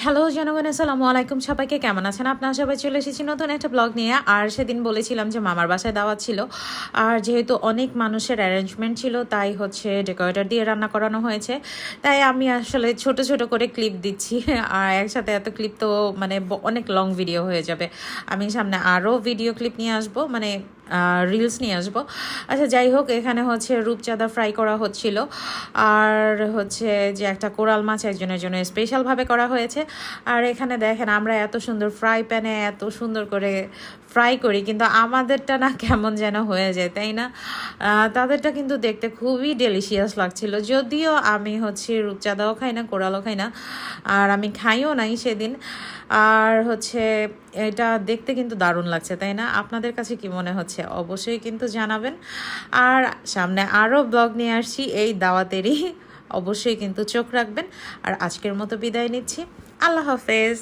Hello জনগণ, আসসালামু আলাইকুম। সবাইকে কেমন আছেন? আপনারা সবাই চলে এসেছি নতুন একটা ব্লগ নিয়ে। আর সেদিন বলেছিলাম যে মামার বাসায় দাওয়াত ছিল, আর যেহেতু অনেক মানুষের অ্যারেঞ্জমেন্ট ছিল তাই হচ্ছে ডেকোরেটর দিয়ে রান্না করানো হয়েছে। তাই আমি আসলে ছোট ছোট করে ক্লিপ দিচ্ছি, আর একসাথে এত ক্লিপ তো মানে অনেক লং ভিডিও হয়ে যাবে। আমি সামনে আরও ভিডিও ক্লিপ নিয়ে আসবো, মানে রিলস নিয়ে আসবো। আচ্ছা, যাই হোক, এখানে হচ্ছে রূপচাঁদা ফ্রাই করা হচ্ছিল, আর হচ্ছে যে একটা কোরাল মাছ একজনের জন্য স্পেশালভাবে করা হয়েছে। আর এখানে দেখেন আমরা এত সুন্দর ফ্রাই প্যানে এত সুন্দর করে ফ্রাই করি, কিন্তু আমাদেরটা না কেমন যেন হয়ে যায়, তাই না? তাদেরটা কিন্তু দেখতে খুবই ডেলিশিয়াস লাগছিল। যদিও আমি হচ্ছে রূপচাঁদাও খাই না, কোরালও খাই না, আর আমি খাইও নাই সেদিন। আর হচ্ছে এটা দেখতে কিন্তু দারুণ লাগছে, তাই না? আপনাদের কাছে কি মনে হচ্ছে অবশ্যই কিন্তু জানাবেন। আর সামনে আরও ব্লগ নিয়ে আসছি এই দাওয়াতেরই, অবশ্যই কিন্তু চোখ রাখবেন। আর আজকের মতো বিদায় নিচ্ছি। আল্লাহ হাফেজ।